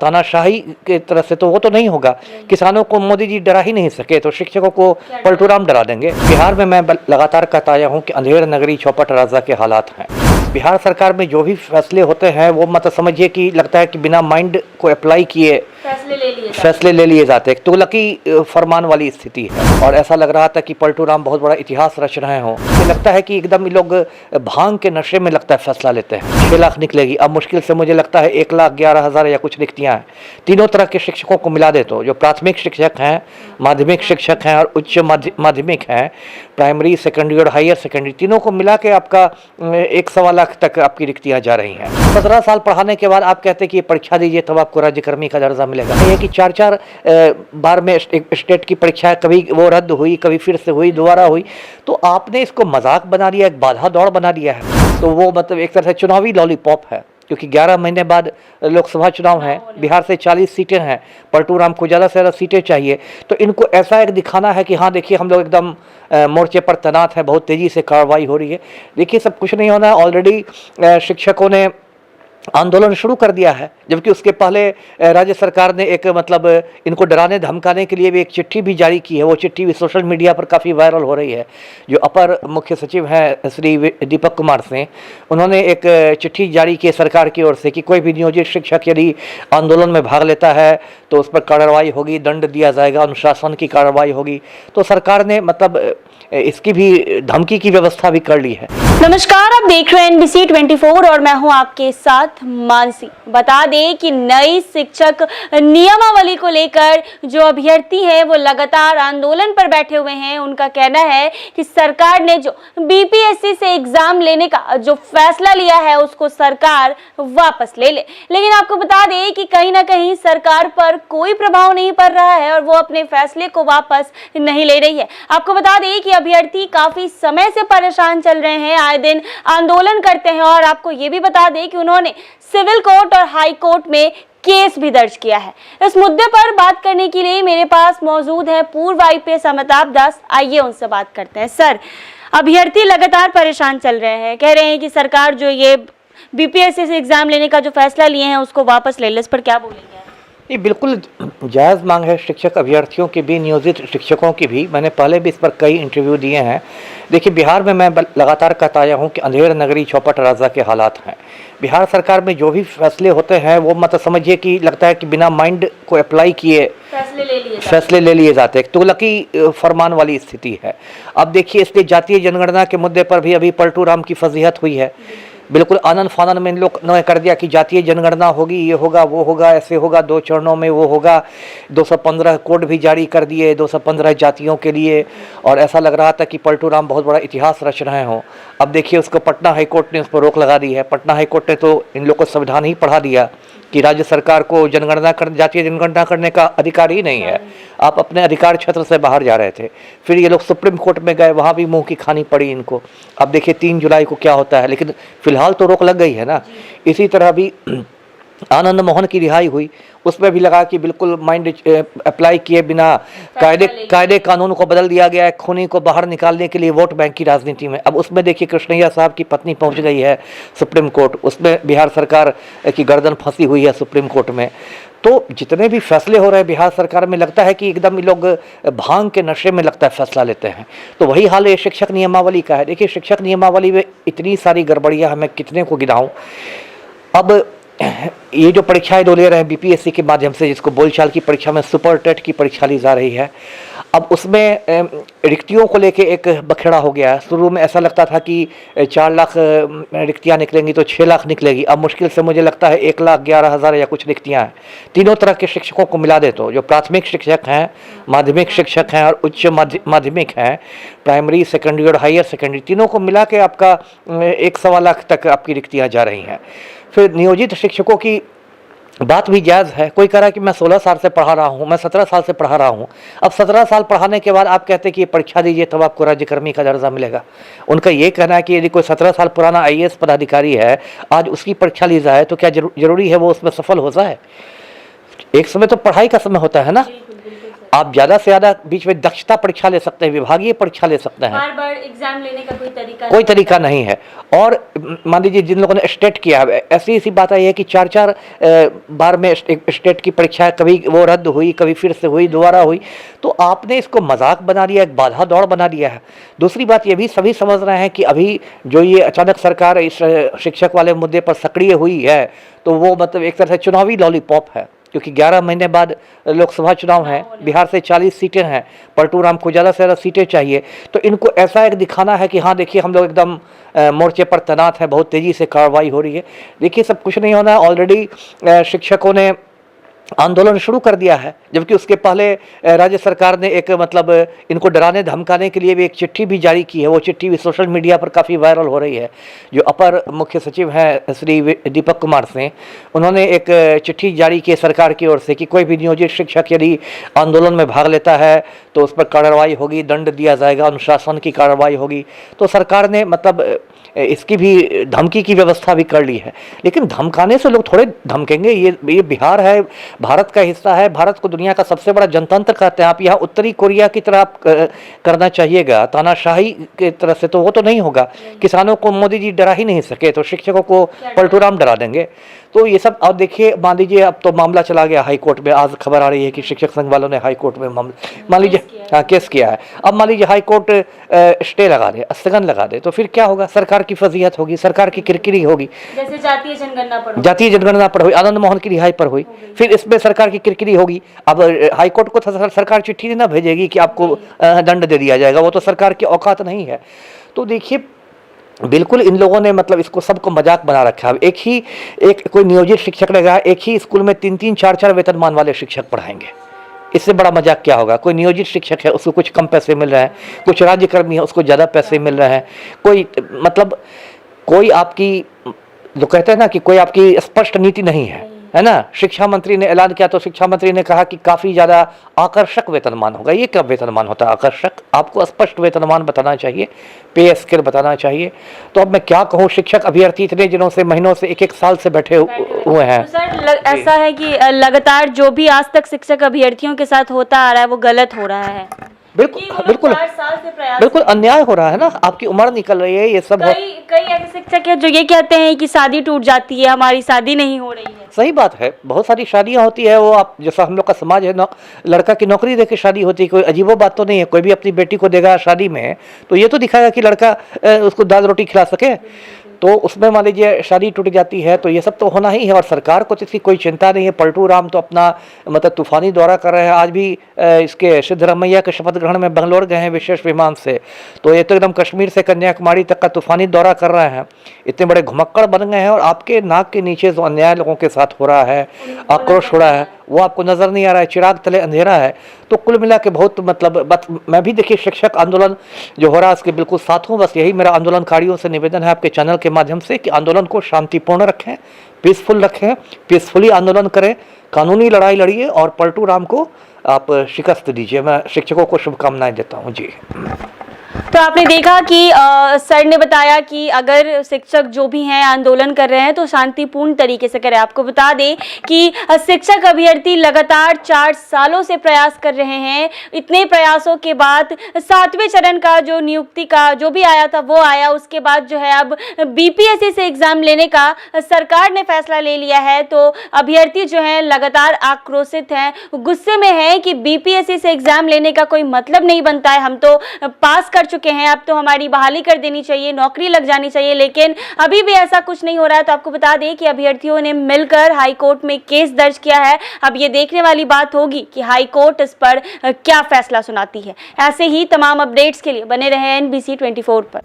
तानाशाही के तरह से तो वो तो नहीं होगा। किसानों को मोदी जी डरा ही नहीं सके तो शिक्षकों को पलटूराम डरा देंगे। बिहार में मैं लगातार कहता आया हूँ कि अंधेर नगरी चौपट राजा के हालात हैं। बिहार सरकार में जो भी फैसले होते हैं वो मतलब समझिए कि लगता है कि बिना माइंड को अप्लाई किए फैसले ले लिए जाते हैं। तुगलकी फरमान वाली स्थिति है और ऐसा लग रहा था कि पलटूराम बहुत बड़ा इतिहास रच रहे हों। मुझे लगता है कि एकदम ये लोग भांग के नशे में लगता है फैसला लेते हैं। 6 लाख निकलेगी, अब मुश्किल से मुझे लगता है 1,11,000 या कुछ रिक्तियाँ हैं। तीनों तरह के शिक्षकों को मिला दे तो जो प्राथमिक शिक्षक हैं, माध्यमिक शिक्षक हैं और उच्च माध्यमिक हैं, प्राइमरी, सेकेंडरी और हायर सेकेंडरी, तीनों को मिला के आपका 1.25 लाख तक आपकी रिक्तियाँ जा रही हैं। 17 साल पढ़ाने के बाद आप कहते हैं कि परीक्षा दीजिए तब आपको राज्यकर्मी का दर्जा मिलेगा। ये कि 4 बार में स्टेट की परीक्षा कभी वो रद्द हुई, कभी फिर से हुई, दोबारा हुई, तो आपने इसको मजाक बना दिया, एक बाधा दौड़ बना दिया है। तो वो मतलब एक तरह से चुनावी लॉलीपॉप है, क्योंकि 11 महीने बाद लोकसभा चुनाव है। बिहार से 40 सीटें हैं, पलटूराम को ज़्यादा से ज़्यादा सीटें चाहिए। तो इनको ऐसा एक दिखाना है कि हाँ देखिए हम लोग एकदम मोर्चे पर तैनात हैं, बहुत तेज़ी से कार्रवाई हो रही है। देखिए सब कुछ नहीं होना है। ऑलरेडी शिक्षकों ने आंदोलन शुरू कर दिया है, जबकि उसके पहले राज्य सरकार ने एक मतलब इनको डराने धमकाने के लिए भी एक चिट्ठी भी जारी की है। वो चिट्ठी भी सोशल मीडिया पर काफ़ी वायरल हो रही है। जो अपर मुख्य सचिव हैं श्री दीपक कुमार सिंह, उन्होंने एक चिट्ठी जारी की सरकार की ओर से कि कोई भी नियोजित शिक्षक यदि आंदोलन में भाग लेता है तो उस पर कार्रवाई होगी, दंड दिया जाएगा, अनुशासन की कार्रवाई होगी। तो सरकार ने मतलब इसकी भी धमकी की व्यवस्था भी कर ली है। नमस्कार, आप देख रहे हैं NBC 24 और मैं हूं आपके साथ मानसी। बता दें कि नई शिक्षक नियमावली को लेकर जो अभ्यर्थी हैं वो लगातार आंदोलन पर बैठे हुए हैं। उनका कहना है कि सरकार ने जो BPSC से एग्जाम लेने का जो फैसला लिया है उसको सरकार वापस ले ले। लेकिन आपको बता दें कि कहीं ना कहीं सरकार पर कोई प्रभाव नहीं पड़ रहा है और वो अपने फैसले को वापस नहीं ले रही है। आपको बता दें कि अभ्यर्थी काफी समय से परेशान चल रहे हैं, आए दिन आंदोलन करते हैं और आपको ये भी बता दें कि उन्होंने सिविल कोर्ट और हाई कोर्ट में केस भी दर्ज किया है। इस मुद्दे पर बात करने के लिए मेरे पास मौजूद है पूर्व IPS अमिताभ दास। आइए उनसे बात करते हैं। सर, अभ्यर्थी लगातार परेशान चल रहे हैं, कह रहे हैं कि सरकार जो ये BPSC से एग्जाम लेने का जो फैसला लिए हैं उसको वापस ले ले। इस पर क्या बोलेंगे? ये बिल्कुल जायज़ मांग है शिक्षक अभ्यर्थियों की भी, नियोजित शिक्षकों की भी। मैंने पहले भी इस पर कई इंटरव्यू दिए हैं। देखिए बिहार में मैं लगातार कहता आया हूँ कि अंधेर नगरी चौपट राजा के हालात हैं। बिहार सरकार में जो भी फैसले होते हैं वो मतलब समझिए कि लगता है कि बिना माइंड को अप्लाई किए फैसले ले लिए जाते हैं। तुगलकी फरमान वाली स्थिति है। अब देखिए इसलिए जातीय जनगणना के मुद्दे पर भी अभी पलटूराम की फजीहत हुई है। बिल्कुल आनंद फानन में इन लोग ने कर दिया कि जातीय जनगणना होगी, ये होगा, वो होगा, ऐसे होगा, 2 चरणों में वो होगा। 215 कोड भी जारी कर दिए 215 जातियों के लिए। और ऐसा लग रहा था कि पलटूराम बहुत बड़ा इतिहास रच रहे हों। अब देखिए उसको पटना हाईकोर्ट ने उस पर रोक लगा दी है। पटना हाईकोर्ट ने तो इन लोग को संविधान ही पढ़ा दिया कि राज्य सरकार को जातीय जनगणना करने का अधिकार ही नहीं है। आप अपने अधिकार क्षेत्र से बाहर जा रहे थे। फिर ये लोग सुप्रीम कोर्ट में गए, वहाँ भी मुंह की खानी पड़ी इनको। अब देखिए 3 जुलाई को क्या होता है, लेकिन फिलहाल तो रोक लग गई है ना। इसी तरह भी आनंद मोहन की रिहाई हुई, उसमें भी लगा कि बिल्कुल माइंड अप्लाई किए बिना कायदे कानून को बदल दिया गया है खूनी को बाहर निकालने के लिए वोट बैंक की राजनीति में। अब उसमें देखिए कृष्णैया साहब की पत्नी पहुंच गई है सुप्रीम कोर्ट, उसमें बिहार सरकार की गर्दन फंसी हुई है सुप्रीम कोर्ट में। तो जितने भी फैसले हो रहे हैं बिहार सरकार में लगता है कि एकदम ये लोग भांग के नशे में लगता है फैसला लेते हैं। तो वही हाल है शिक्षक नियमावली का है। देखिए शिक्षक नियमावली में इतनी सारी गड़बड़ियाँ, हमें कितने को गिनाऊं। अब ये जो परीक्षाएं दो ले रहे हैं BPSC के माध्यम से, जिसको बोलचाल की परीक्षा में सुपर टेट की परीक्षा ली जा रही है, अब उसमें रिक्तियों को लेके एक बखेड़ा हो गया है। शुरू में ऐसा लगता था कि 4 लाख रिक्तियां निकलेंगी तो 6 लाख निकलेगी, अब मुश्किल से मुझे लगता है 1,11,000 या कुछ रिक्तियां हैं। तीनों तरह के शिक्षकों को मिला दे तो जो प्राथमिक शिक्षक हैं, माध्यमिक शिक्षक हैं और उच्च माध्यमिक हैं, प्राइमरी, सेकेंडरी और हायर सेकेंडरी, तीनों को मिला के आपका 1.25 लाख तक आपकी रिक्तियाँ जा रही हैं। फिर नियोजित शिक्षकों की बात भी जायज़ है। कोई कह रहा है कि मैं 16 साल से पढ़ा रहा हूँ, मैं 17 साल से पढ़ा रहा हूँ। अब 17 साल पढ़ाने के बाद आप कहते हैं कि ये परीक्षा दीजिए तब आपको राज्यकर्मी का दर्जा मिलेगा। उनका ये कहना है कि यदि कोई 17 साल पुराना IAS पदाधिकारी है, आज उसकी परीक्षा ली जाए तो क्या जरूरी है वो उसमें सफल हो जाए? एक समय तो पढ़ाई का समय होता है ना। आप ज़्यादा से ज़्यादा बीच में दक्षता परीक्षा ले सकते हैं, विभागीय परीक्षा ले सकते हैं, बार बार एग्जाम लेने का कोई तरीका नहीं है। और मान लीजिए जिन लोगों ने स्टेट किया है, ऐसी ऐसी बात आई है कि 4-4 बार में स्टेट की परीक्षा कभी वो रद्द हुई, कभी फिर से हुई, दोबारा हुई। तो आपने इसको मजाक बना दिया, एक बाधा दौड़ बना दिया है। दूसरी बात ये भी सभी समझ रहे हैं कि अभी जो ये अचानक सरकार इस शिक्षक वाले मुद्दे पर सक्रिय हुई है, तो वो मतलब एक तरह से चुनावी लॉलीपॉप है, क्योंकि 11 महीने बाद लोकसभा चुनाव हैं, बिहार से 40 सीटें हैं, पलटू राम को ज़्यादा से ज़्यादा सीटें चाहिए। तो इनको ऐसा एक दिखाना है कि हाँ देखिए हम लोग एकदम मोर्चे पर तैनात हैं, बहुत तेज़ी से कार्रवाई हो रही है। देखिए सब कुछ नहीं होना है। ऑलरेडी शिक्षकों ने आंदोलन शुरू कर दिया है, जबकि उसके पहले राज्य सरकार ने एक मतलब इनको डराने धमकाने के लिए भी एक चिट्ठी भी जारी की है। वो चिट्ठी भी सोशल मीडिया पर काफ़ी वायरल हो रही है। जो अपर मुख्य सचिव हैं श्री दीपक कुमार सिंह, उन्होंने एक चिट्ठी जारी की सरकार की ओर से कि कोई भी नियोजित शिक्षक यदि आंदोलन में भाग लेता है तो उस पर कार्रवाई होगी, दंड दिया जाएगा, अनुशासन की कार्रवाई होगी। तो सरकार ने मतलब इसकी भी धमकी की व्यवस्था भी कर ली है। लेकिन धमकाने से लोग थोड़े धमकेंगे। ये बिहार है, भारत का हिस्सा है, भारत को दुनिया का सबसे बड़ा जनतंत्र कहते हैं। आप यहाँ उत्तरी कोरिया की तरह आप करना चाहिएगा, तानाशाही की तरह से, तो वो तो नहीं होगा। किसानों को मोदी जी डरा ही नहीं सके, तो शिक्षकों को पलटू राम डरा देंगे। तो ये सब अब देखिए, मान लीजिए अब तो मामला चला गया हाई कोर्ट में। आज खबर आ रही है कि शिक्षक संघ वालों ने हाई कोर्ट में मान लीजिए केस किया है। अब मान लीजिए हाई कोर्ट स्टे लगा दे, स्थगन लगा दे, तो फिर क्या होगा? सरकार की फजीहत होगी, सरकार की किरकिरी होगी। जैसे जातीय जनगणना पर हुई, आनंद मोहन की रिहाई पर हुई, फिर इसमें सरकार की किरकिरी होगी। अब हाई कोर्ट को सरकार चिट्ठी नहीं ना भेजेगी कि आपको दंड दे दिया जाएगा, वो तो सरकार की औकात नहीं है। तो देखिए बिल्कुल इन लोगों ने मतलब इसको सबको मजाक बना रखा है। एक कोई नियोजित शिक्षक रहेगा, एक ही स्कूल में 3-3, 4-4 वेतनमान वाले शिक्षक पढ़ाएंगे। इससे बड़ा मजाक क्या होगा? कोई नियोजित शिक्षक है उसको कुछ कम पैसे मिल रहे हैं, कुछ राज्यकर्मी है उसको ज़्यादा पैसे मिल रहे हैं, कोई आपकी जो कहते हैं ना कि कोई आपकी स्पष्ट नीति नहीं है ना। शिक्षा मंत्री ने ऐलान किया तो शिक्षा मंत्री ने कहा कि काफ़ी ज़्यादा आकर्षक वेतनमान होगा। ये क्या वेतनमान होता है आकर्षक? आपको स्पष्ट वेतनमान बताना चाहिए, पे स्केल बताना चाहिए। तो अब मैं क्या कहूँ, शिक्षक अभ्यर्थी इतने दिनों से, महीनों से, 1-1 साल से बैठे हुए हैं। तो सर ऐसा है कि लगातार जो भी आज तक शिक्षक अभ्यर्थियों के साथ होता आ रहा है वो गलत हो रहा है। बिल्कुल अन्याय हो रहा है ना। आपकी उम्र निकल रही है, ये सब कई ऐसे शिक्षक है जो ये कहते हैं कि शादी टूट जाती है, हमारी शादी नहीं हो रही है। सही बात है, बहुत सारी शादियां होती है, वो आप जैसा हम लोग का समाज है, लड़का की नौकरी देके शादी होती है। कोई अजीबो बात तो नहीं है। कोई भी अपनी बेटी को देगा शादी में तो ये तो दिखाएगा कि लड़का उसको दाल रोटी खिला सके। तो उसमें मान लीजिए शादी टूट जाती है, तो ये सब तो होना ही है। और सरकार को तो इसकी कोई चिंता नहीं है। पलटू राम तो अपना मतलब तूफानी दौरा कर रहे हैं। आज भी इसके सिद्धरामैया के शपथ ग्रहण में बेंगलोर गए हैं विशेष विमान से। तो ये तो एकदम कश्मीर से कन्याकुमारी तक का तूफानी दौरा कर रहे हैं। इतने बड़े घुमक्कड़ बन गए हैं। और आपके नाक के नीचे जो अन्याय लोगों के साथ हो रहा है, आक्रोश हो रहा है, वो आपको नज़र नहीं आ रहा है। चिराग तले अंधेरा है। तो कुल मिला के बहुत मतलब बस मैं भी देखिए शिक्षक आंदोलन जो हो रहा है उसके बिल्कुल साथ हूँ। बस यही मेरा आंदोलनकारियों से निवेदन है आपके चैनल के माध्यम से कि आंदोलन को शांतिपूर्ण रखें, पीसफुल रखें, पीसफुली आंदोलन करें, कानूनी लड़ाई लड़िए और पलटू राम को आप शिकस्त दीजिए। मैं शिक्षकों को शुभकामनाएं देता हूँ जी। तो आपने देखा कि सर ने बताया कि अगर शिक्षक जो भी हैं आंदोलन कर रहे हैं तो शांतिपूर्ण तरीके से करें। आपको बता दें कि शिक्षक अभ्यर्थी लगातार 4 सालों से प्रयास कर रहे हैं। इतने प्रयासों के बाद 7वें चरण का जो नियुक्ति का जो भी आया था वो आया। उसके बाद जो है अब बीपीएससी से एग्जाम लेने का सरकार ने फैसला ले लिया है। तो अभ्यर्थी जो है लगातार आक्रोशित हैं, गुस्से में है कि बीपीएससी से एग्जाम लेने का कोई मतलब नहीं बनता है। हम तो पास कर चुके हैं, अब तो हमारी बहाली कर देनी चाहिए, नौकरी लग जानी चाहिए। लेकिन अभी भी ऐसा कुछ नहीं हो रहा है। तो आपको बता दें कि अभ्यर्थियों ने मिलकर हाई कोर्ट में केस दर्ज किया है। अब ये देखने वाली बात होगी कि हाई कोर्ट इस पर क्या फैसला सुनाती है। ऐसे ही तमाम अपडेट्स के लिए बने रहे NBC 24 पर।